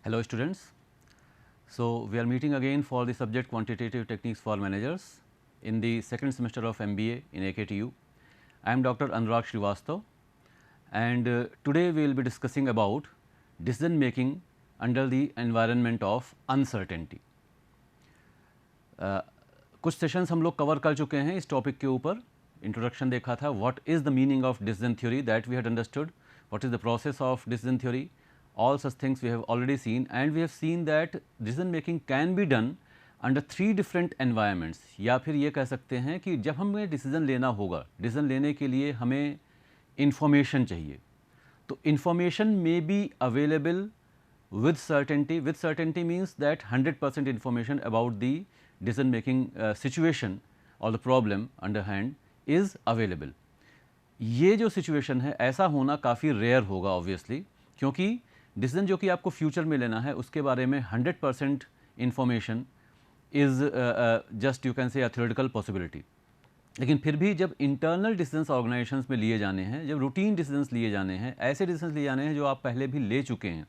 Hello students. So, we are meeting again for the subject quantitative techniques for managers in the second semester of MBA in AKTU. I am Dr. Anurag Srivastav and today we will be discussing about decision making under the environment of uncertainty. कुछ sessions हम लोग cover कर चुके हैं इस topic के ऊपर. Introduction देखा था, what is the meaning of decision theory, that we had understood, what is the process of decision theory, all such things we have already seen, and we have seen that decision making can be done under 3 different environments. या फिर ये कह सकते हैं कि जब हमें decision लेना होगा, डिसीजन लेने के लिए हमें इंफॉर्मेशन चाहिए, तो information may be available with certainty. With certainty means that 100% information about the decision making situation or the problem under hand is available. ये जो सिचुएशन है ऐसा होना काफ़ी रेयर होगा ऑब्वियसली, क्योंकि डिसीजन जो कि आपको फ्यूचर में लेना है उसके बारे में 100% information is just you can से अ थ्योरेटिकल पॉसिबिलिटी. लेकिन फिर भी जब इंटरनल डिसीजंस ऑर्गेनाइजेशंस में लिए जाने हैं, जब रूटीन डिसीजंस लिए जाने हैं, ऐसे डिसीजंस लिए जाने हैं जो आप पहले भी ले चुके हैं,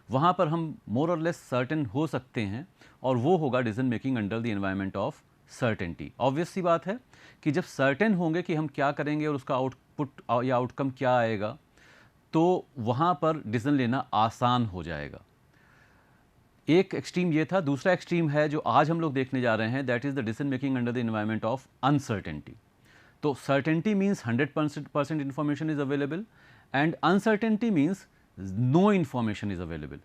वहाँ पर हम मोर और लेस सर्टेन हो सकते हैं, और वो होगा decision making under the environment of certainty. Obvious सी बात है कि जब सर्टेन होंगे कि हम क्या करेंगे और उसका आउटपुट या आउटकम क्या आएगा, तो वहाँ पर डिसीजन लेना आसान हो जाएगा. एक एक्सट्रीम ये था. दूसरा एक्सट्रीम है जो आज हम लोग देखने जा रहे हैं, that is the decision making under the environment of uncertainty. तो certainty means 100% information is available and uncertainty means no information is available.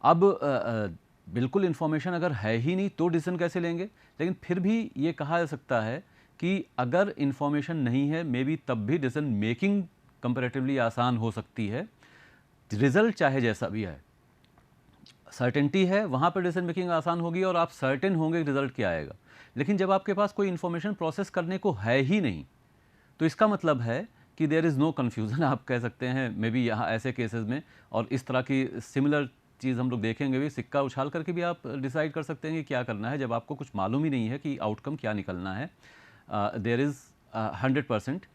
अब बिल्कुल इन्फॉर्मेशन अगर है ही नहीं तो डिसीजन कैसे लेंगे. लेकिन फिर भी ये कहा जा सकता है कि अगर इन्फॉर्मेशन नहीं है, मे बी तब भी डिसीजन मेकिंग कंपैरेटिवली आसान हो सकती है, रिजल्ट चाहे जैसा भी है. सर्टेनिटी है, वहाँ पर डिसीजन मेकिंग आसान होगी और आप सर्टेन होंगे रिजल्ट क्या आएगा. लेकिन जब आपके पास कोई इन्फॉर्मेशन प्रोसेस करने को है ही नहीं, तो इसका मतलब है कि देयर इज़ नो कन्फ्यूज़न, आप कह सकते हैं मे बी यहाँ ऐसे केसेस में. और इस तरह की सिमिलर चीज़ हम लोग देखेंगे भी, सिक्का उछाल करके भी आप डिसाइड कर सकते हैं कि क्या करना है जब आपको कुछ मालूम ही नहीं है कि आउटकम क्या निकलना है. There is 100%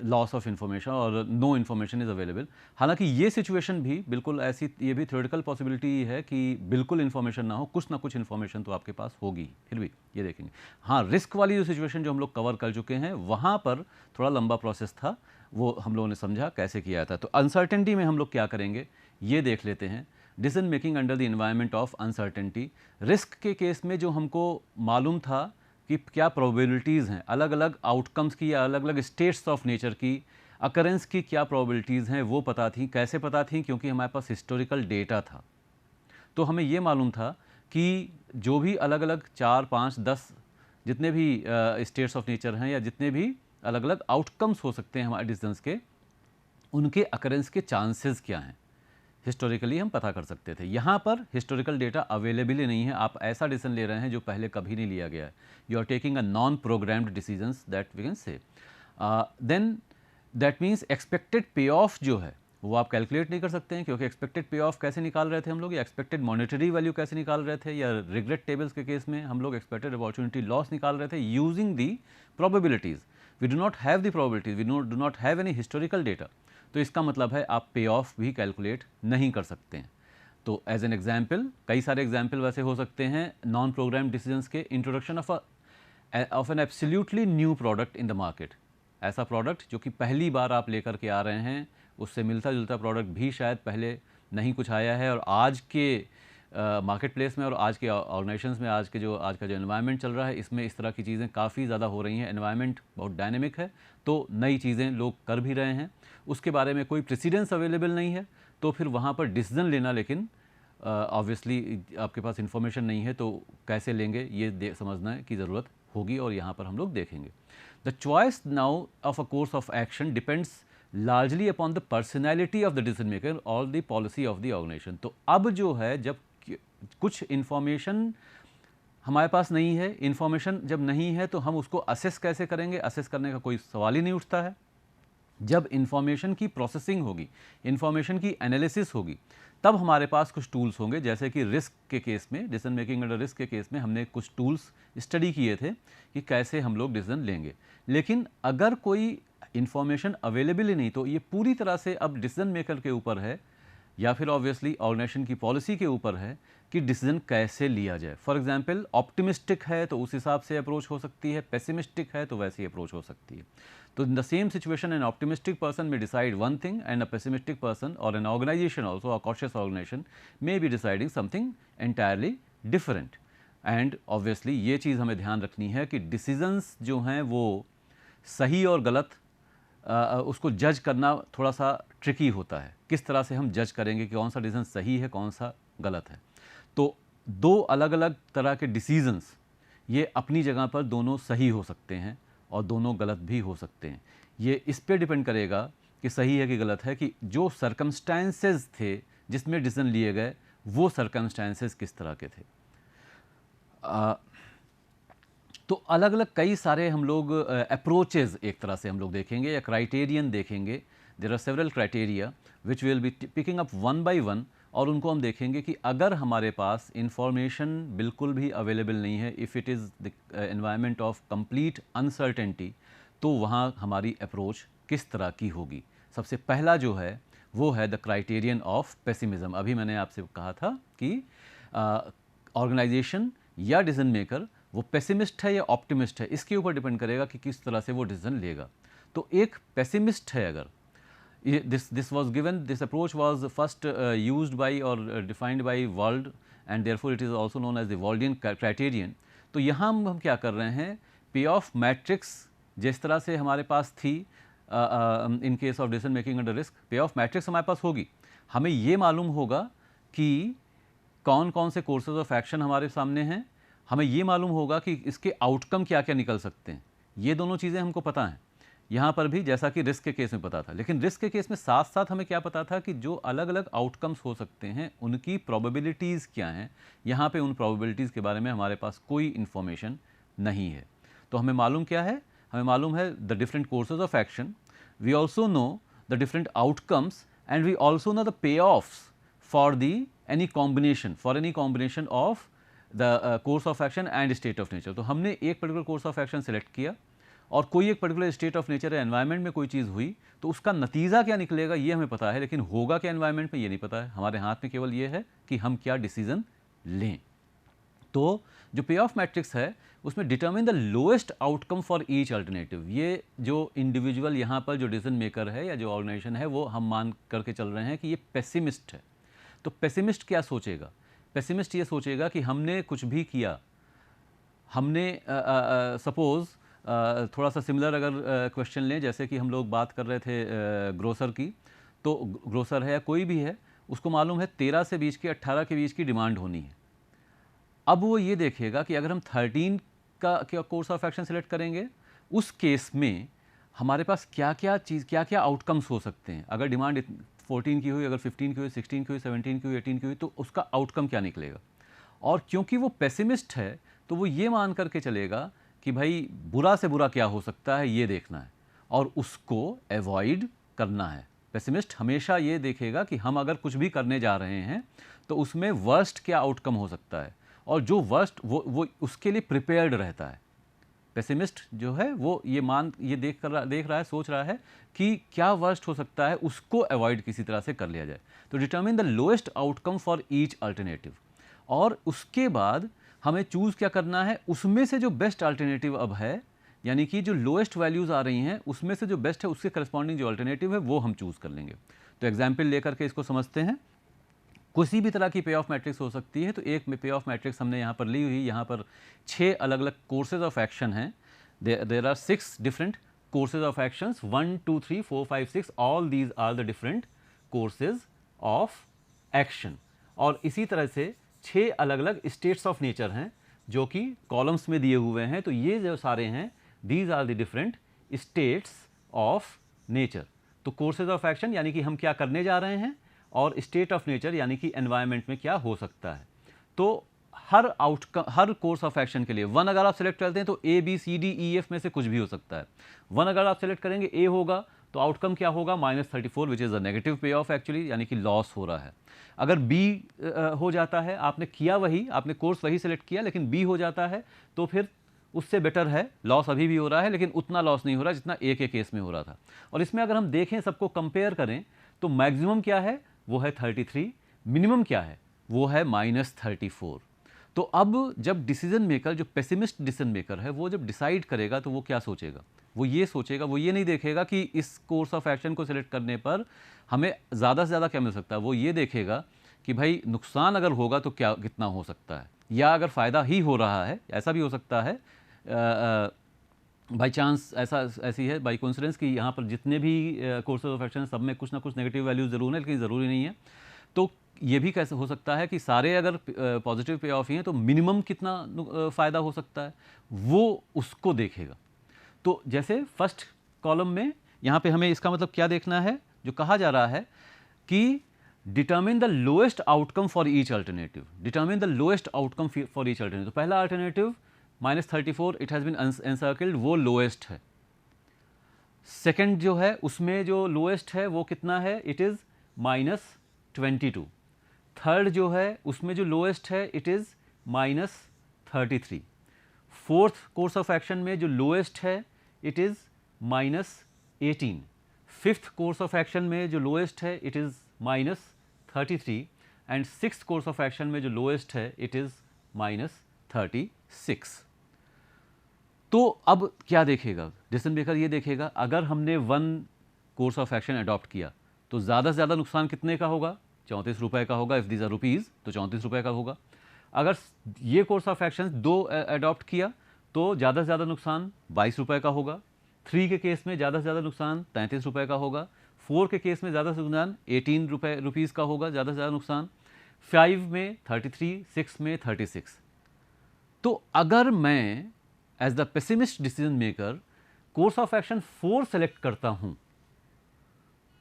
loss of information और नो इन्फॉर्मेशन इज़ अवेलेबल. हालांकि ये सिचुएशन भी बिल्कुल ऐसी, ये भी थ्योरेटिकल पॉसिबिलिटी है कि बिल्कुल इन्फॉर्मेशन ना हो, कुछ ना कुछ इन्फॉर्मेशन तो आपके पास होगी. फिर भी ये देखेंगे. हाँ, रिस्क वाली जो सिचुएशन जो हम लोग कवर कर चुके हैं, वहाँ पर थोड़ा लंबा प्रोसेस था, वो हम लोगों ने समझा कैसे किया था. तो अनसर्टेनिटी में हम लोग क्या करेंगे ये देख लेते हैं. Decision making under the environment of uncertainty. Risk के केस में जो हमको मालूम था कि क्या प्रोबेबिलिटीज़ हैं अलग अलग आउटकम्स की या अलग अलग स्टेट्स ऑफ नेचर की, अकरेंस की क्या प्रोबेबिलिटीज़ हैं वो पता थी. कैसे पता थी? क्योंकि हमारे पास हिस्टोरिकल डेटा था. तो हमें ये मालूम था कि जो भी अलग अलग 4, 5, 10 जितने भी स्टेट्स ऑफ नेचर हैं या जितने भी अलग अलग आउटकम्स हो सकते हैं हमारे डिसीजंस के, उनके अकरेंस के चांसेस क्या हैं, हिस्टोरिकली हम पता कर सकते थे. यहाँ पर हिस्टोरिकल डेटा अवेलेबल ही नहीं है. आप ऐसा डिसीजन ले रहे हैं जो पहले कभी नहीं लिया गया है. You are taking a non programmed decisions, that we can say. Then that means expected pay off जो है वो आप कैलकुलेट नहीं कर सकते हैं, क्योंकि एक्सपेक्टेड पे ऑफ कैसे निकाल रहे थे हम लोग, या एक्सपेक्टेड मॉनेटरी वैल्यू कैसे निकाल रहे थे, या रिग्रेट टेबल्स के केस में हम लोग एक्सपेक्टेड अपॉर्चुनिटी लॉस निकाल रहे थे using the probabilities. We do not have the probabilities, we do not have any historical data. तो इसका मतलब है आप पे ऑफ भी कैलकुलेट नहीं कर सकते हैं. तो एज एन एग्जाम्पल, कई सारे एग्जाम्पल वैसे हो सकते हैं नॉन प्रोग्राम डिसीजंस के. Introduction of an absolutely new product in the market. ऐसा प्रोडक्ट जो कि पहली बार आप लेकर के आ रहे हैं, उससे मिलता जुलता प्रोडक्ट भी शायद पहले नहीं कुछ आया है, और आज के मार्केट प्लेस में और आज के ऑर्गेनाइजेशंस में आज का जो एनवायरनमेंट चल रहा है, इसमें इस तरह की चीज़ें काफ़ी ज़्यादा हो रही हैं. एनवायरनमेंट बहुत डायनेमिक है, तो नई चीज़ें लोग कर भी रहे हैं, उसके बारे में कोई प्रेसिडेंस अवेलेबल नहीं है. तो फिर वहाँ पर डिसीजन लेना, लेकिन ऑब्वियसली आपके पास इन्फॉर्मेशन नहीं है तो कैसे लेंगे ये समझना की ज़रूरत होगी, और यहाँ पर हम लोग देखेंगे. The choice now of a course of action depends largely upon the personality of the decision maker और the policy of the organisation. तो अब जो है, जब कुछ इन्फॉर्मेशन हमारे पास नहीं है, इन्फॉर्मेशन जब नहीं है तो हम उसको असेस कैसे करेंगे, असेस करने का कोई सवाल ही नहीं उठता है. जब इन्फॉर्मेशन की प्रोसेसिंग होगी, इन्फॉर्मेशन की एनालिसिस होगी, तब हमारे पास कुछ टूल्स होंगे. जैसे कि रिस्क के केस में, डिसीजन मेकिंग अंडर रिस्क के केस में हमने कुछ टूल्स स्टडी किए थे कि कैसे हम लोग डिसीजन लेंगे. लेकिन अगर कोई इन्फॉर्मेशन अवेलेबल ही नहीं, तो ये पूरी तरह से अब डिसीजन मेकर के ऊपर है या फिर ऑब्वियसली ऑर्गेनाइजेशन की पॉलिसी के ऊपर है कि डिसीजन कैसे लिया जाए। फॉर एग्जांपल ऑप्टिमिस्टिक है तो उस हिसाब से अप्रोच हो सकती है, पेसिमिस्टिक है तो वैसी अप्रोच हो सकती है। तो in the same situation an optimistic person may decide one thing and a pessimistic person और an organisation also a cautious organisation may be deciding something entirely different. And obviously ये चीज़ हमें ध्यान रखनी है कि डिसीजंस जो हैं वो सही और गलत उसको जज करना थोड़ा सा ट्रिकी होता है। किस तरह से हम जज करेंगे कि कौन सा डिसीजन सही है, कौन सा गलत है। तो दो अलग अलग तरह के डिसीजंस ये अपनी जगह पर दोनों सही हो सकते हैं और दोनों गलत भी हो सकते हैं। ये इस पे डिपेंड करेगा कि सही है कि गलत है कि जो सर्कमस्टेंसेस थे जिसमें डिसीजन लिए गए वो सर्कमस्टेंसेस किस तरह के थे। तो अलग अलग कई सारे हम लोग अप्रोचेज एक तरह से हम लोग देखेंगे या क्राइटेरियन देखेंगे। There are several criteria which will be picking up one by one, और उनको हम देखेंगे कि अगर हमारे पास इंफॉर्मेशन बिल्कुल भी अवेलेबल नहीं है, if it is the environment of complete uncertainty, तो वहाँ हमारी अप्रोच किस तरह की होगी। सबसे पहला जो है वो है द क्राइटेरियन ऑफ पेसिमिज्म। अभी मैंने आपसे कहा था कि ऑर्गेनाइजेशन या डिसीजन मेकर वो पेसिमिस्ट है या ऑप्टिमिस्ट है, इसके ऊपर डिपेंड करेगा कि किस तरह से वो डिसीजन लेगा। तो एक पेसिमिस्ट है, अगर this approach was first used by or defined by Wald, and therefore it is also known as the Waldian criterion। तो यहाँ हम क्या कर रहे हैं, पे ऑफ मैट्रिक्स जिस तरह से हमारे पास थी in case of decision making under risk, पे ऑफ मैट्रिक्स हमारे पास होगी। हमें ये मालूम होगा कि कौन कौन से कोर्सेज ऑफ एक्शन हमारे सामने हैं, हमें ये मालूम होगा कि इसके आउटकम क्या क्या निकल सकते हैं। ये दोनों चीज़ें हमको पता हैं यहाँ पर भी, जैसा कि रिस्क के केस में पता था। लेकिन रिस्क के केस में साथ साथ हमें क्या पता था कि जो अलग अलग आउटकम्स हो सकते हैं उनकी प्रोबेबिलिटीज़ क्या हैं। यहाँ पे उन प्रोबेबिलिटीज़ के बारे में हमारे पास कोई इन्फॉर्मेशन नहीं है। तो हमें मालूम क्या है, हमें मालूम है the different courses of action, we also know the different outcomes, and we also know the pay offs for the any combination of the course of action and state of nature. तो हमने एक particular course of action select किया और कोई एक particular state of nature या environment में कोई चीज़ हुई, तो उसका नतीजा क्या निकलेगा ये हमें पता है, लेकिन होगा क्या एनवायरनमेंट में ये नहीं पता है। हमारे हाथ में केवल ये है कि हम क्या डिसीजन लें। तो जो पे ऑफ मैट्रिक्स है उसमें determine the lowest outcome for each alternative. ये जो इंडिविजुअल यहाँ पर जो डिसीजन मेकर है या जो ऑर्गेनाइजेशन है वो हम मान करके चल रहे हैं कि ये पेसिमिस्ट है। तो पेसिमिस्ट क्या सोचेगा, पेसिमिस्ट ये सोचेगा कि हमने कुछ भी किया, हमने सपोज़ थोड़ा सा सिमिलर अगर क्वेश्चन लें, जैसे कि हम लोग बात कर रहे थे ग्रोसर की, तो ग्रोसर है या कोई भी है, उसको मालूम है 13 से बीच की 18 के बीच की डिमांड होनी है। अब वो ये देखेगा कि अगर हम 13 का कोर्स ऑफ एक्शन सेलेक्ट करेंगे, उस केस में हमारे पास क्या क्या आउटकम्स हो सकते हैं। अगर डिमांड 14 की हुई, अगर 15 की हुई, 16 की हुई, 17 की हुई, 18 की हुई, तो उसका आउटकम क्या निकलेगा। और क्योंकि वो पेसिमिस्ट है तो वो ये मान करके चलेगा कि भाई बुरा से बुरा क्या हो सकता है ये देखना है और उसको अवॉइड करना है। पेसिमिस्ट हमेशा ये देखेगा कि हम अगर कुछ भी करने जा रहे हैं तो उसमें वर्स्ट क्या आउटकम हो सकता है, और जो वर्स्ट वो उसके लिए प्रिपेयर्ड रहता है। पेसिमिस्ट जो है वो ये देख रहा है, सोच रहा है कि क्या वर्स्ट हो सकता है, उसको अवॉइड किसी तरह से कर लिया जाए। तो determine the lowest outcome for each alternative, और उसके बाद हमें चूज़ क्या करना है, उसमें से जो बेस्ट अल्टरनेटिव अब है, यानी कि जो लोएस्ट वैल्यूज़ आ रही हैं उसमें से जो बेस्ट है उसके करस्पॉन्डिंग जो अल्टरनेटिव है वो हम चूज़ कर लेंगे। तो एग्जाम्पल लेकर के इसको समझते हैं। किसी भी तरह की पे ऑफ मैट्रिक्स हो सकती है। तो एक पे ऑफ मैट्रिक्स हमने यहाँ पर ली हुई, यहाँ पर 6 अलग अलग कोर्सेज ऑफ एक्शन हैं। There are 6 different courses of actions, 1 2 3 4 5 6, all these are the different courses of action. और इसी तरह से 6 अलग अलग स्टेट्स ऑफ नेचर हैं जो कि कॉलम्स में दिए हुए हैं। तो ये जो सारे हैं, these are the different states of nature. तो कोर्सेज ऑफ एक्शन यानी कि हम क्या करने जा रहे हैं, और स्टेट ऑफ नेचर यानी कि एनवायरनमेंट में क्या हो सकता है। तो हर कोर्स ऑफ एक्शन के लिए 1 अगर आप सेलेक्ट करते हैं तो A B C D E F में से कुछ भी हो सकता है। 1 अगर आप सेलेक्ट करेंगे A होगा तो आउटकम क्या होगा, -34, विच इज़ अ नेगेटिव पे ऑफ एक्चुअली, यानी कि लॉस हो रहा है। अगर B हो जाता है, आपने किया वही, आपने कोर्स वही सेलेक्ट किया, लेकिन B हो जाता है तो फिर उससे बेटर है, लॉस अभी भी हो रहा है लेकिन उतना लॉस नहीं हो रहा जितना A के केस में हो रहा था। और इसमें अगर हम देखें, सबको कंपेयर करें, तो मैक्सिमम क्या है, वो है 33, मिनिमम क्या है वो है -34। तो अब जब डिसीजन मेकर, जो पेसिमिस्ट डिसीजन मेकर है, वो जब डिसाइड करेगा तो वो क्या सोचेगा, वो ये सोचेगा, वो ये नहीं देखेगा कि इस कोर्स ऑफ एक्शन को सिलेक्ट करने पर हमें ज़्यादा से ज़्यादा क्या मिल सकता है, वो ये देखेगा कि भाई नुकसान अगर होगा तो क्या कितना हो सकता है, या अगर फ़ायदा ही हो रहा है, ऐसा भी हो सकता है बाई चांस, ऐसी है बाई कोइंसिडेंस कि यहाँ पर जितने भी कोर्सेज ऑफ एक्शन सब में कुछ ना कुछ नेगेटिव वैल्यूज ज़रूर है, लेकिन ज़रूरी नहीं है। तो ये भी कैसे हो सकता है कि सारे अगर पॉजिटिव पे ऑफ ही हैं तो मिनिमम कितना फ़ायदा हो सकता है, वो उसको देखेगा। तो जैसे फर्स्ट कॉलम में यहाँ पे हमें इसका मतलब क्या देखना है, जो कहा जा रहा है कि determine the lowest outcome for each alternative, determine the lowest outcome for each alternative. तो पहला alternative -34 it has been encircled, वो लोएस्ट है। सेकंड जो है उसमें जो लोएस्ट है वो कितना है, इट इज़ -22। थर्ड जो है उसमें जो लोएस्ट है it is -33। Fourth course of action में जो लोएस्ट है it is -18। Fifth course of action में जो लोएस्ट है it is -33 and sixth course of action में जो लोएस्ट है इट इज़ -36। तो अब क्या देखेगा डिसीजन मेकर, ये देखेगा अगर हमने one course of action adopt किया तो ज़्यादा से ज़्यादा नुकसान कितने का होगा, 34 रुपये का होगा। इफ़ दीज आर रुपीज़ तो 34 रुपये का होगा। अगर ये कोर्स ऑफ एक्शन दो अडॉप्ट किया तो ज़्यादा से ज़्यादा नुकसान 22 रुपये का होगा। 3 के केस में ज़्यादा से ज़्यादा नुकसान 33 रुपये का होगा। 4 के केस में ज़्यादा से नुकसान 18 रुपीज़ का होगा, ज़्यादा से ज़्यादा नुकसान। 5 में 33, 6 में 36। तो अगर मैं as the pessimist decision maker course of action 4 select करता हूं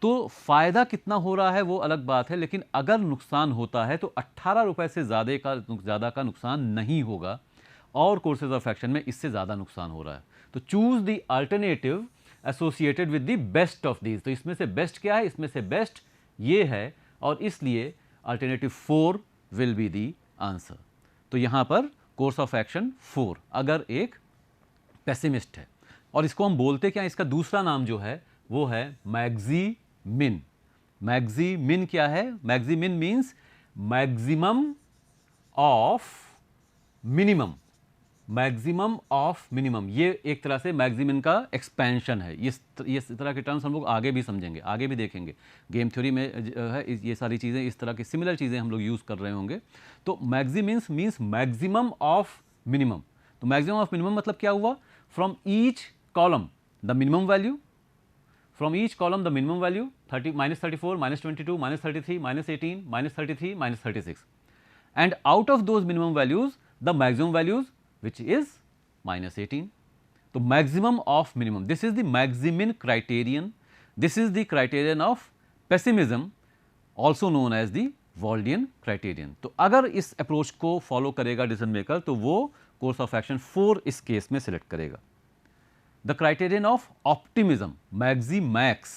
तो फायदा कितना हो रहा है वो अलग बात है, लेकिन अगर नुकसान होता है तो 18 रुपए से ज़्यादा का नुकसान नहीं होगा, और कोर्सेज ऑफ एक्शन में इससे ज़्यादा नुकसान हो रहा है। तो choose the alternative associated with the best of these. तो इसमें से बेस्ट क्या है, इसमें से बेस्ट ये है, और इसलिए alternative 4 will be the answer. तो यहां पर कोर्स ऑफ एक्शन 4 अगर एक पेसिमिस्ट है, और इसको हम बोलते क्या, इसका दूसरा नाम जो है वो है मैक्सिमिन। मैक्सिमिन क्या है, maximin means maximum of minimum, maximum of minimum. ये एक तरह से मैक्सिमिन का एक्सपेंशन है। ये तरह के टर्म्स हम लोग आगे भी समझेंगे, आगे भी देखेंगे। गेम थ्योरी में है ये सारी चीज़ें, इस तरह की सिमिलर चीज़ें हम लोग यूज़ कर रहे होंगे। तो मैक्सिमिन्स मीन्स मैक्सिमम ऑफ मिनिमम। तो मैक्सिमम ऑफ मिनिमम मतलब क्या हुआ, from each column the minimum value, from each column the minimum value -34, -22, -33, -18, -33, -36, and out of those minimum values the maximum values which is -18. तो maximum of minimum, this is the Maximin criterion, this is the criterion of pessimism, also known as the Waldian criterion. तो अगर इस approach को follow करेगा decision maker तो वो course of action 4 इस case में सिलेक्ट करेगा। The criterion of optimism, मैक्सिमैक्स,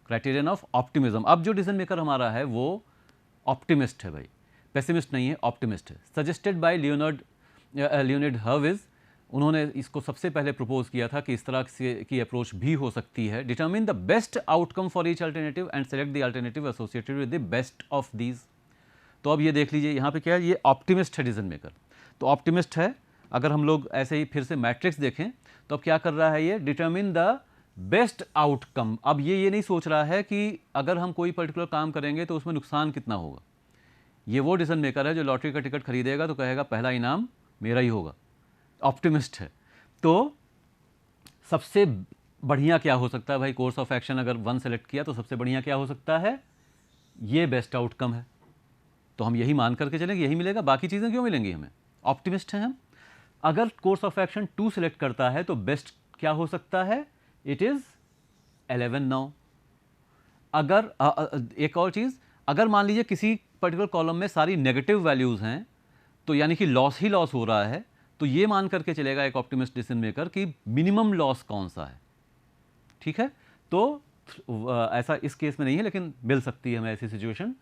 criterion of optimism. अब जो डिसीजन मेकर हमारा है वो ऑप्टिमिस्ट है भाई, पेसिमिस्ट नहीं है, ऑप्टिमिस्ट है। सजेस्टेड बाय लियोनार्ड हर्विज, उन्होंने इसको सबसे पहले प्रपोज किया था कि इस तरह से की अप्रोच भी हो सकती है। Determine the best outcome for each alternative and select the alternative associated with the best of these. तो अब ये देख लीजिए यहाँ पे क्या है, ये ऑप्टिमिस्ट है डिसीजन मेकर। तो ऑप्टिमिस्ट है, अगर हम लोग ऐसे ही फिर से मैट्रिक्स देखें तो अब क्या कर रहा है, ये डिटरमिन द बेस्ट आउटकम। अब ये नहीं सोच रहा है कि अगर हम कोई पर्टिकुलर काम करेंगे तो उसमें नुकसान कितना होगा। ये वो डिसीजन मेकर है जो लॉटरी का टिकट खरीदेगा तो कहेगा पहला इनाम मेरा ही होगा, ऑप्टिमिस्ट है। तो सबसे बढ़िया क्या हो सकता है भाई, कोर्स ऑफ एक्शन अगर 1 सेलेक्ट किया तो सबसे बढ़िया क्या हो सकता है, ये बेस्ट आउटकम है। तो हम यही मान करके चलेंगे यही मिलेगा, बाकी चीज़ें क्यों मिलेंगी हमें, ऑप्टिमिस्ट हैं हम। अगर कोर्स ऑफ एक्शन 2 सेलेक्ट करता है तो बेस्ट क्या हो सकता है, इट इज़ 11 नाउ। अगर एक और चीज़, अगर मान लीजिए किसी पर्टिकुलर कॉलम में सारी नेगेटिव वैल्यूज़ हैं तो यानी कि लॉस ही लॉस हो रहा है, तो ये मान करके चलेगा एक ऑप्टिमिस्ट डिसीजन मेकर कि मिनिमम लॉस कौन सा है। ठीक है, तो ऐसा इस केस में नहीं है लेकिन मिल सकती है हमें ऐसी सिचुएशन।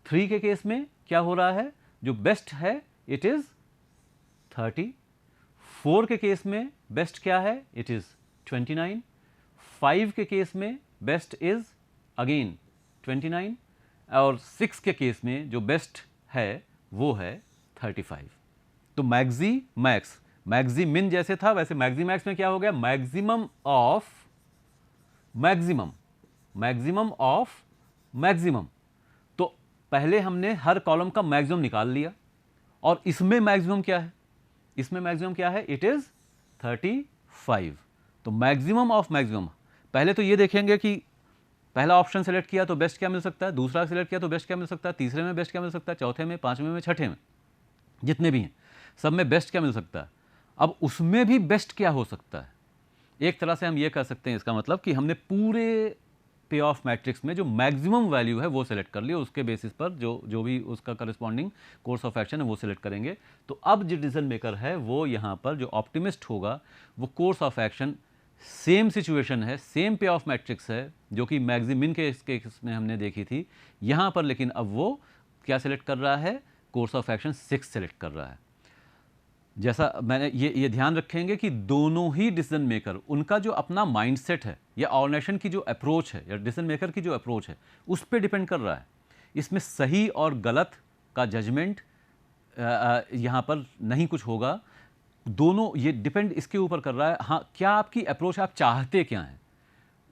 3 के केस में क्या हो रहा है, जो बेस्ट है इट इज़ 30। 4 के केस में बेस्ट क्या है, इट इज़ 29। 5 के केस में बेस्ट इज अगेन 29 और 6 के केस में जो बेस्ट है वो है 35। तो मैक्सिमिन जैसे था वैसे मैक्सिमैक्स में क्या हो गया, मैक्सिमम ऑफ मैक्सिमम। तो पहले हमने हर कॉलम का मैक्सिमम निकाल लिया और इसमें मैक्सिमम क्या है, इट इज 35। तो मैक्सिमम ऑफ मैक्सिमम, पहले तो ये देखेंगे कि पहला ऑप्शन सेलेक्ट किया तो बेस्ट क्या मिल सकता है, दूसरा सेलेक्ट किया तो बेस्ट क्या मिल सकता है, तीसरे में बेस्ट क्या मिल सकता है, चौथे में, पांचवें में, छठे में, जितने भी हैं सब में बेस्ट क्या मिल सकता है। अब उसमें भी बेस्ट क्या हो सकता है, एक तरह से हम ये कह सकते हैं इसका मतलब कि हमने पूरे पे ऑफ मैट्रिक्स में जो मैक्सिमम वैल्यू है वो सेलेक्ट कर लिया, उसके बेसिस पर जो भी उसका करस्पॉन्डिंग कोर्स ऑफ एक्शन है वो सेलेक्ट करेंगे। तो अब जो डिसीजन मेकर है वो यहाँ पर जो ऑप्टिमिस्ट होगा वो course of action, same situation है, सेम पे ऑफ मैट्रिक्स है जो कि मैक्सिमिन के इस केस में हमने देखी थी यहाँ पर, लेकिन अब वो क्या सेलेक्ट कर रहा है, कोर्स ऑफ एक्शन 6 सेलेक्ट कर रहा है। जैसा मैंने ये ध्यान रखेंगे कि दोनों ही डिसीजन मेकर, उनका जो अपना माइंडसेट है या ऑर्गेनाइजेशन की जो अप्रोच है या डिसीजन मेकर की जो अप्रोच है उस पर डिपेंड कर रहा है। इसमें सही और गलत का जजमेंट यहाँ पर नहीं कुछ होगा, दोनों ये डिपेंड इसके ऊपर कर रहा है, हाँ क्या आपकी अप्रोच, आप चाहते क्या हैं,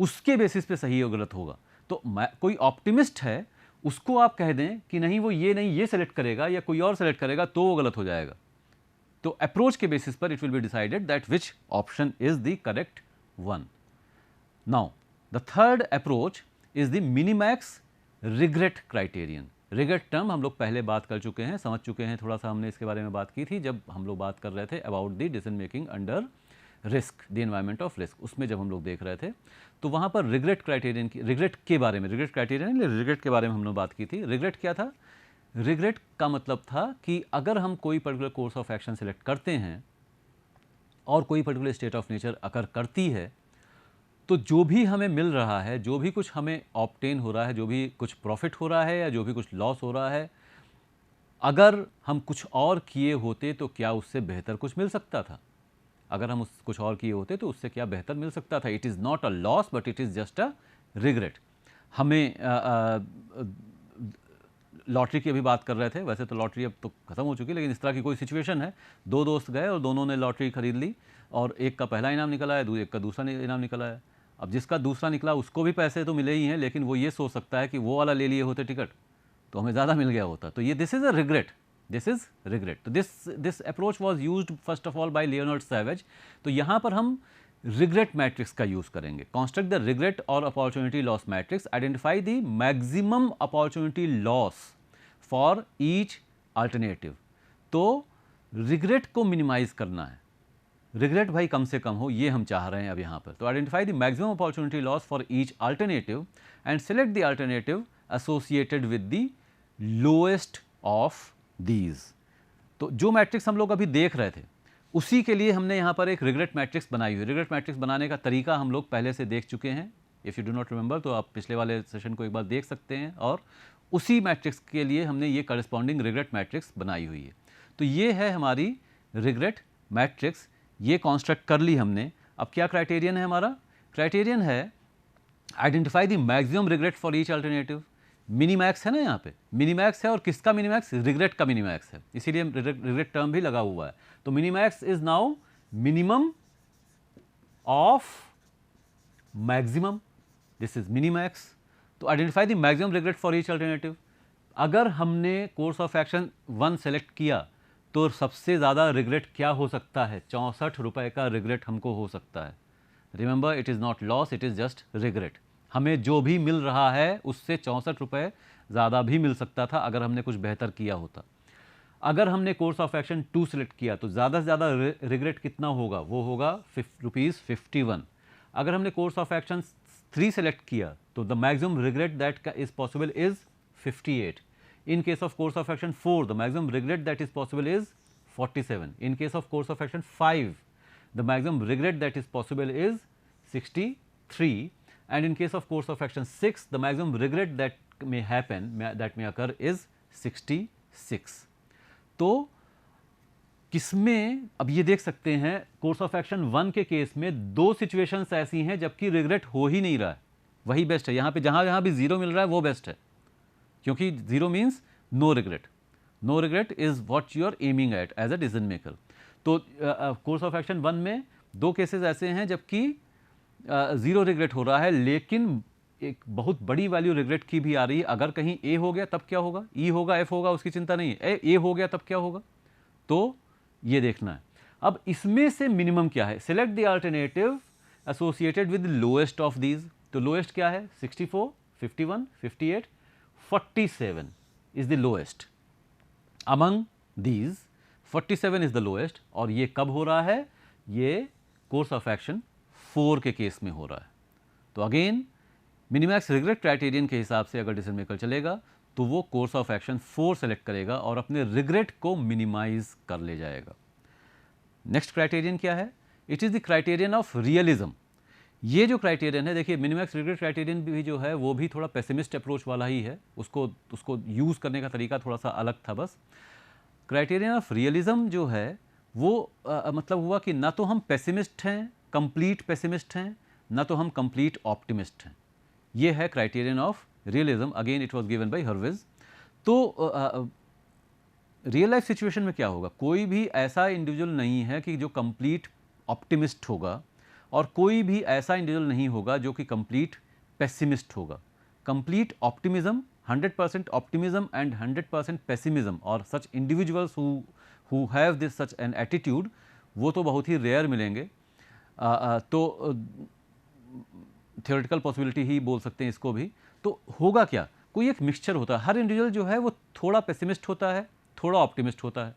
उसके बेसिस पे सही और गलत होगा। तो कोई ऑप्टिमिस्ट है उसको आप कह दें कि नहीं वो ये नहीं ये सेलेक्ट करेगा या कोई और सेलेक्ट करेगा तो वो गलत हो जाएगा। तो अप्रोच के बेसिस पर it will be decided that which option is the correct one. Now the third approach is the minimax regret criterion. Regret term हम लोग पहले बात कर चुके हैं, समझ चुके हैं, थोड़ा सा हमने इसके बारे में बात की थी जब हम लोग बात कर रहे थे about the decision making under risk, the environment of risk, उसमें जब हम लोग देख रहे थे तो वहाँ पर रिग्रेट क्राइटेरियन की, रिग्रेट के बारे में, रिग्रेट क्राइटेरियन रिग्रेट के बारे में हमने बात की थी। रिग्रेट क्या था, रिग्रेट का मतलब था कि अगर हम कोई particular course of action select करते हैं और कोई पर्टिकुलर स्टेट ऑफ नेचर अकर करती है तो जो भी हमें मिल रहा है, जो भी कुछ हमें ऑब्टेन हो रहा है, जो भी कुछ प्रॉफिट हो रहा है या जो भी कुछ लॉस हो रहा है, अगर हम कुछ और किए होते तो क्या उससे बेहतर कुछ मिल सकता था, अगर हम कुछ और किए होते तो उससे क्या बेहतर मिल सकता था। It is not a loss but it is just a regret. हमें लॉटरी की अभी बात कर रहे थे, वैसे तो लॉटरी अब तो ख़त्म हो चुकी है, लेकिन इस तरह की कोई सिचुएशन है, दो दोस्त गए और दोनों ने लॉटरी खरीद ली और एक का पहला इनाम निकला है, एक का दूसरा इनाम निकला है। अब जिसका दूसरा निकला उसको भी पैसे तो मिले ही हैं, लेकिन वो ये सोच सकता है कि वो वाला ले लिए होते टिकट तो हमें ज़्यादा मिल गया होता। तो ये this is a regret, this is regret. तो this approach was used first of all by Leonard Savage. तो यहाँ पर हम रिग्रेट मैट्रिक्स का यूज़ करेंगे। कॉन्स्ट्रक्ट द रिग्रेट और opportunity loss matrix, identify the maximum opportunity loss for each alternative. तो regret को मिनिमाइज करना है, रिग्रेट भाई कम से कम हो, ये हम चाह रहे हैं अब यहाँ पर। तो identify the maximum opportunity loss for each alternative and select the alternative associated with the lowest of these. तो जो मैट्रिक्स हम लोग अभी देख रहे थे उसी के लिए हमने यहाँ पर एक रिग्रेट मैट्रिक्स बनाई हुई। रिग्रेट मैट्रिक्स बनाने का तरीका हम लोग पहले से देख चुके हैं। If you do not remember तो आप पिछले वाले सेशन को एक बार देख सकते हैं, और उसी मैट्रिक्स के लिए हमने ये करस्पॉन्डिंग रिग्रेट मैट्रिक्स बनाई हुई है। तो ये है हमारी रिग्रेट मैट्रिक्स, ये कॉन्स्ट्रक्ट कर ली हमने। अब क्या क्राइटेरियन है हमारा, क्राइटेरियन है identify the maximum regret for each alternative. Minimax है ना, यहाँ पे मिनीमैक्स है, और किसका मिनीमैक्स, रिग्रेट का मिनीमैक्स है, इसीलिए रिग्रेट टर्म भी लगा हुआ है। तो minimax is now minimum of maximum, this is minimax. तो identify the maximum regret for each alternative. अगर हमने कोर्स ऑफ एक्शन 1 सेलेक्ट किया तो सबसे ज़्यादा रिग्रेट क्या हो सकता है, 64 रुपये का रिग्रेट हमको हो सकता है। Remember, it is not loss, it is just regret. हमें जो भी मिल रहा है उससे 64 रुपये ज़्यादा भी मिल सकता था अगर हमने कुछ बेहतर किया होता। अगर हमने कोर्स ऑफ एक्शन 2 सेलेक्ट किया तो ज़्यादा से ज़्यादा रिग्रेट कितना होगा, वो होगा ₹51। अगर हमने कोर्स ऑफ एक्शन 3 सेलेक्ट किया तो the maximum regret that is possible is 58। In case of course of action 4, the maximum regret that is possible is 47. In case of course of action 5, the maximum regret that is possible is 63. And in case of course of action 6, the maximum regret that may happen, that may occur is 66. तो किसमें, अब ये देख सकते हैं course of action 1 के case में 2 situations ऐसी हैं जबकि रिग्रेट हो ही नहीं रहा है, वही बेस्ट है। यहाँ पे जहाँ भी 0 मिल रहा है वो बेस्ट है, क्योंकि 0 means no regret, no regret is what you are aiming at as a decision maker. तो कोर्स ऑफ एक्शन 1 में 2 केसेस ऐसे हैं जबकि 0 रिग्रेट हो रहा है, लेकिन एक बहुत बड़ी वैल्यू रिग्रेट की भी आ रही है। अगर कहीं ए हो गया तब क्या होगा, ई होगा, एफ होगा, उसकी चिंता नहीं है, ए हो गया तब क्या होगा, तो ये देखना है। अब इसमें से मिनिमम क्या है, select the alternative associated with lowest of these. तो लोएस्ट क्या है, 64, 51, 58, 47 is the lowest among these. 47 is the lowest, और ये कब हो रहा है, ये कोर्स ऑफ एक्शन 4 के केस में हो रहा है। तो अगेन मिनिमैक्स रिग्रेट क्राइटेरियन के हिसाब से अगर डिसीजन मेकर चलेगा तो वो कोर्स ऑफ एक्शन 4 सेलेक्ट करेगा और अपने रिग्रेट को मिनिमाइज कर ले जाएगा। नेक्स्ट क्राइटेरियन क्या है, it is the criterion of realism. ये जो क्राइटेरियन है, देखिए मिनिमैक्स रिग्रेट क्राइटेरियन भी जो है वो भी थोड़ा पेसिमिस्ट अप्रोच वाला ही है, उसको यूज़ करने का तरीका थोड़ा सा अलग था बस। क्राइटेरियन ऑफ रियलिज्म जो है वो मतलब हुआ कि ना तो हम पेसिमिस्ट हैं, कंप्लीट पेसिमिस्ट हैं, ना तो हम कंप्लीट ऑप्टिमिस्ट हैं। ये है criterion of realism, again it was given by Hurwicz. तो रियल लाइफ सिचुएशन में क्या होगा, कोई भी ऐसा इंडिविजुअल नहीं है कि जो कंप्लीट ऑप्टिमिस्ट होगा, और कोई भी ऐसा इंडिविजुअल नहीं होगा जो कि कंप्लीट पेसिमिस्ट होगा। Complete optimism, 100% optimism and 100% pessimism, और such individuals who have this such an attitude, वो तो बहुत ही रेयर मिलेंगे। तो थियोरेटिकल पॉसिबिलिटी ही बोल सकते हैं इसको भी। तो होगा क्या, कोई एक मिक्सचर होता है, हर इंडिविजुअल जो है वो थोड़ा पेसिमिस्ट होता है, थोड़ा ऑप्टिमिस्ट होता है।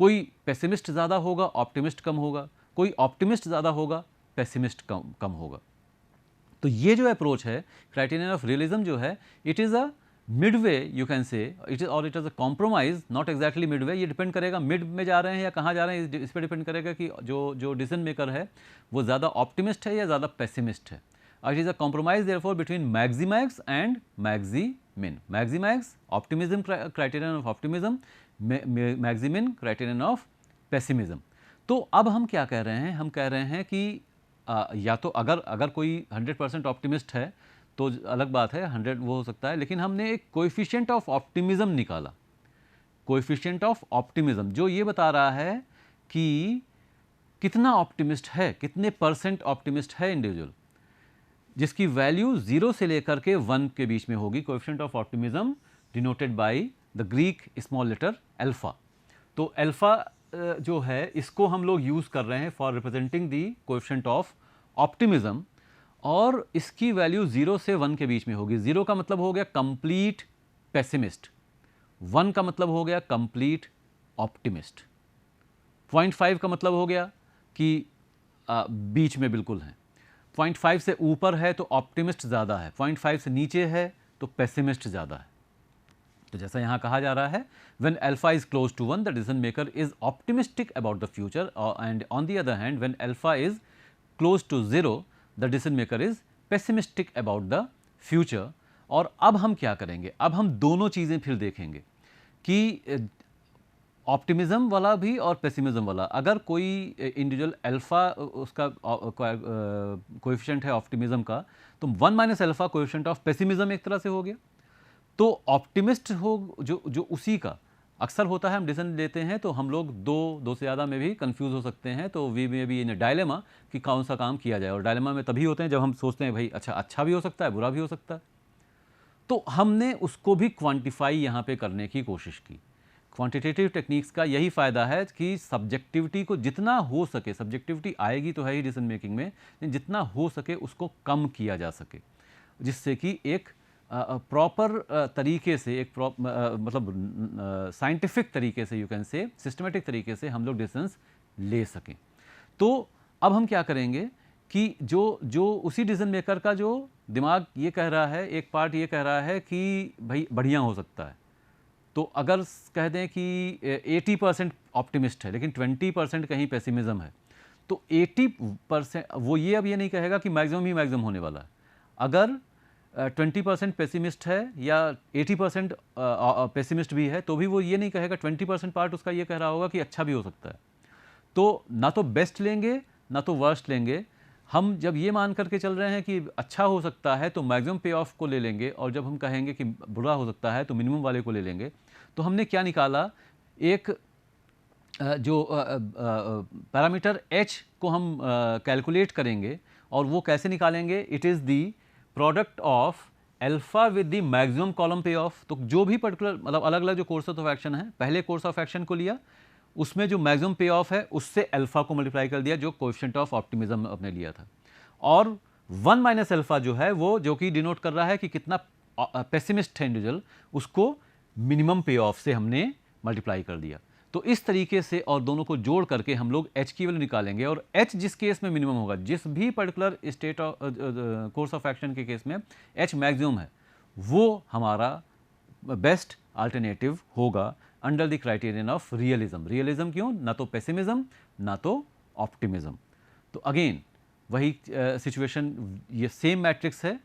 कोई पेसिमिस्ट ज़्यादा होगा, ऑप्टिमिस्ट कम होगा, कोई ऑप्टिमिस्ट ज़्यादा होगा, पेसिमिस्ट कम होगा। तो ये जो अप्रोच है क्राइटेरियन ऑफ रियलिज्म जो है, it is a midway, you can say it is, और it is a compromise, not exactly midway. ये डिपेंड करेगा मिड में जा रहे हैं या कहाँ जा रहे हैं, इस पर डिपेंड करेगा कि जो डिसीजन मेकर है वो ज़्यादा ऑप्टिमिस्ट है या ज़्यादा पेसिमिस्ट है। It is a compromise therefore between maximax and maximin. Maximax optimism criterion of optimism, maximin criterion of pessimism. तो अब हम क्या कह रहे हैं, हम कह रहे हैं कि या तो अगर कोई 100% ऑप्टिमिस्ट है तो अलग बात है, 100 वो हो सकता है, लेकिन हमने एक कोएफिशिएंट ऑफ ऑप्टिमिज्म निकाला। कोएफिशिएंट ऑफ ऑप्टिमिज्म जो ये बता रहा है कि कितना ऑप्टिमिस्ट है, कितने परसेंट ऑप्टिमिस्ट है इंडिविजुअल, जिसकी वैल्यू 0 से लेकर के 1 के बीच में होगी। Coefficient of optimism denoted by the Greek small letter alpha. तो अल्फा जो है इसको हम लोग यूज़ कर रहे हैं for representing the coefficient of optimism, और इसकी वैल्यू 0 से 1 के बीच में होगी। 0 का मतलब हो गया कंप्लीट पेसिमिस्ट, 1 का मतलब हो गया कंप्लीट ऑप्टिमिस्ट, 0.5 का मतलब हो गया कि बीच में बिल्कुल है, 0.5 से ऊपर है तो ऑप्टिमिस्ट ज़्यादा है, 0.5 से नीचे है तो पेसिमिस्ट ज़्यादा है। तो जैसा यहाँ कहा जा रहा है, when alpha is close to 1 the decision maker is optimistic about the future, and on the other hand when alpha is close to 0 the decision maker is pessimistic about the future. और अब हम क्या करेंगे, अब हम दोनों चीज़ें फिर देखेंगे कि ऑप्टिमिज्म वाला भी और पेसिमिज्म वाला। अगर कोई इंडिविजुअल अल्फा उसका कोएफिशिएंट है ऑप्टिमिज्म का, तो 1 minus alpha coefficient of pessimism एक तरह से हो गया। तो ऑप्टिमिस्ट हो जो उसी का अक्सर होता है, हम डिसीजन लेते हैं तो हम लोग दो से ज़्यादा में भी कंफ्यूज हो सकते हैं। तो वी में भी इन डायलेमा कि कौन सा काम किया जाए, और डायलेमा में तभी होते हैं जब हम सोचते हैं भाई अच्छा भी हो सकता है, बुरा भी हो सकता है। तो हमने उसको भी क्वांटिफाई यहाँ पे करने की कोशिश की। क्वांटिटेटिव टेक्निक्स का यही फ़ायदा है कि सब्जेक्टिविटी को जितना हो सके, सब्जेक्टिविटी आएगी तो है ही डिसीजन मेकिंग में, लेकिन जितना हो सके उसको कम किया जा सके, जिससे कि एक प्रॉपर तरीके से, एक मतलब साइंटिफिक तरीके से, यू कैन से सिस्टमेटिक तरीके से हम लोग डिसीजंस ले सकें। तो अब हम क्या करेंगे कि जो उसी डिसीजन मेकर का जो दिमाग ये कह रहा है, एक पार्ट ये कह रहा है कि भाई बढ़िया हो सकता है, तो अगर कह दें कि 80% ऑप्टिमिस्ट है लेकिन 20% कहीं पेसिमिज्म है, तो 80% वो ये अब ये नहीं कहेगा कि मैक्सिमम ही मैक्सिमम होने वाला है। अगर 20% पेसिमिस्ट है या 80% पेसिमिस्ट भी है, तो भी वो ये नहीं कहेगा, 20% पार्ट उसका ये कह रहा होगा कि अच्छा भी हो सकता है। तो ना तो बेस्ट लेंगे ना तो वर्स्ट लेंगे, हम जब ये मान करके चल रहे हैं कि अच्छा हो सकता है तो मैक्सिमम पे ऑफ को ले लेंगे, और जब हम कहेंगे कि बुरा हो सकता है तो मिनिमम वाले को ले लेंगे। तो हमने क्या निकाला, एक जो पैरामीटर h को हम कैलकुलेट करेंगे, और वो कैसे निकालेंगे, it is the product of alpha with the maximum column पे ऑफ। तो जो भी पर्टिकुलर मतलब अलग अलग जो कोर्स ऑफ एक्शन है, पहले कोर्स ऑफ एक्शन को लिया, उसमें जो मैक्सिमम पे ऑफ है उससे अल्फा को मल्टीप्लाई कर दिया, जो कोएफिशिएंट ऑफ ऑप्टिमिज्म आपने लिया था, और 1 माइनस अल्फा जो है वो जो कि डिनोट कर रहा है कि कितना पेसिमिस्ट है इंडिविजुअल, उसको मिनिमम पे ऑफ से हमने मल्टीप्लाई कर दिया। तो इस तरीके से और दोनों को जोड़ करके हम लोग h की वैल्यू निकालेंगे, और h जिस केस में मिनिमम होगा, जिस भी particular state of course of action के केस में h मैक्सिमम है, वो हमारा बेस्ट अल्टरनेटिव होगा under the criterion of realism. Realism क्यों, ना तो पेसिमिज्म ना तो ऑप्टिमिज्म। तो अगेन वही सिचुएशन, ये सेम मैट्रिक्स है,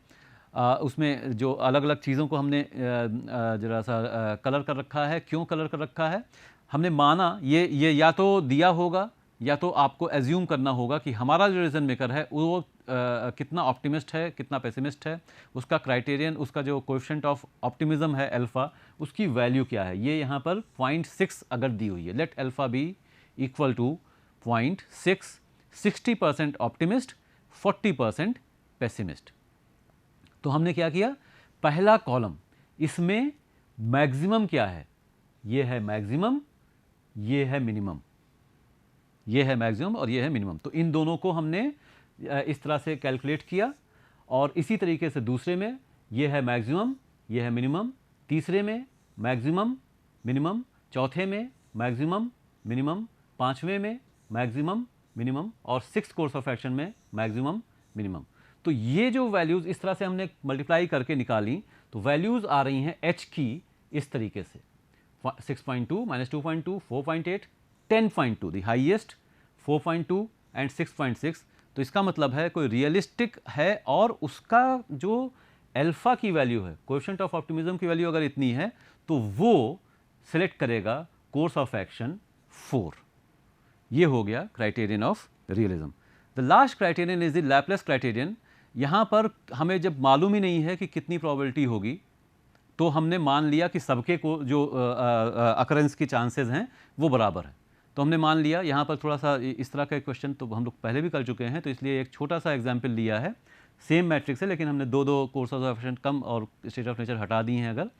उसमें जो अलग अलग चीज़ों को हमने जरा सा कलर कर रखा है। क्यों कलर कर रखा है, हमने माना ये या तो दिया होगा या तो आपको एज्यूम करना होगा कि हमारा जो डिसीजन मेकर है वो कितना ऑप्टिमिस्ट है कितना पेसिमिस्ट है, उसका क्राइटेरियन, उसका जो कोएफिशिएंट ऑफ ऑप्टिमिज्म है अल्फा, उसकी वैल्यू क्या है। ये यहाँ पर 0.6 अगर दी हुई है, let alpha be equal to 0.6, 60% optimist 40% pessimist. तो हमने क्या किया, पहला कॉलम, इसमें मैक्सिमम क्या है, ये है मैक्सिमम, ये है मिनिमम, ये है मैक्सिमम और ये है मिनिमम। तो इन दोनों को हमने इस तरह से कैलकुलेट किया, और इसी तरीके से दूसरे में ये है मैक्सिमम, ये है मिनिमम, तीसरे में मैक्सिमम मिनिमम, चौथे में मैक्सिमम मिनिमम, पांचवें में मैक्सिमम मिनिमम, और 6th कोर्स ऑफ एक्शन में मैक्सिमम मिनिमम। तो ये जो वैल्यूज़ इस तरह से हमने मल्टीप्लाई करके निकाली, तो वैल्यूज़ आ रही हैं h की इस तरीके से, 6.2 - 2.2 4.8 10.2, द हाईएस्ट 4.2 एंड 6.6। तो इसका मतलब है कोई रियलिस्टिक है और उसका जो अल्फा की वैल्यू है, कोएफिशिएंट ऑफ ऑप्टिमिज्म की वैल्यू अगर इतनी है तो वो सिलेक्ट करेगा कोर्स ऑफ एक्शन 4। ये हो गया criterion of realism. The last criterion is the Laplace criterion. यहाँ पर हमें जब मालूम ही नहीं है कि कितनी प्रोबेबिलिटी होगी, तो हमने मान लिया कि सबके को जो अकरेंस की चांसेस हैं वो बराबर है। तो हमने मान लिया, यहाँ पर थोड़ा सा इस तरह का क्वेश्चन तो हम लोग पहले भी कर चुके हैं, तो इसलिए एक छोटा सा एग्जाम्पल लिया है, सेम मैट्रिक्स है लेकिन हमने दो कोर्सेज ऑफ एक्शन कम और स्टेट ऑफ नेचर हटा दिए हैं। अगर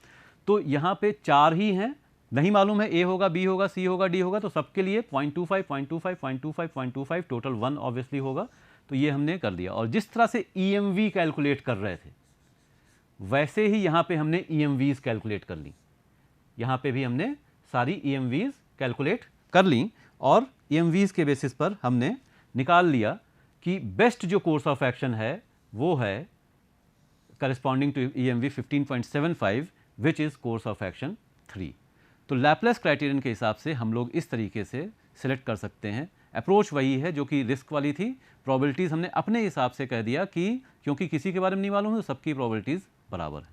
तो यहाँ पे 4 ही हैं, नहीं मालूम है ए होगा, बी होगा, सी होगा, डी होगा, तो सबके लिए 0.25 0.25 0.25 0.25 टोटल 1 ऑब्वियसली होगा। तो ये हमने कर दिया, और जिस तरह से EMV कैलकुलेट कर रहे थे वैसे ही यहाँ पे हमने EMVs कैलकुलेट कर ली। यहाँ पे भी हमने सारी EMVs कैलकुलेट कर ली, और EMVs के बेसिस पर हमने निकाल लिया कि बेस्ट जो कोर्स ऑफ एक्शन है वो है corresponding to EMV 15.75 which is course of action 3। तो लैपलेस क्राइटेरियन के हिसाब से हम लोग इस तरीके से सिलेक्ट कर सकते हैं। अप्रोच वही है जो कि रिस्क वाली थी, प्रोबेबिलिटीज़ हमने अपने हिसाब से कह दिया कि क्योंकि किसी के बारे में नहीं मालूम है तो सबकी प्रोबेबिलिटीज़ बराबर है।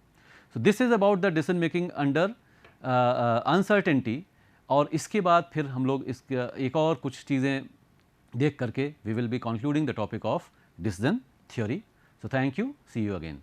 So this is about the decision making under uncertainty. और इसके बाद फिर हम लोग इसका एक और कुछ चीज़ें देख करके we will be concluding the topic of decision theory. So thank you, see you again.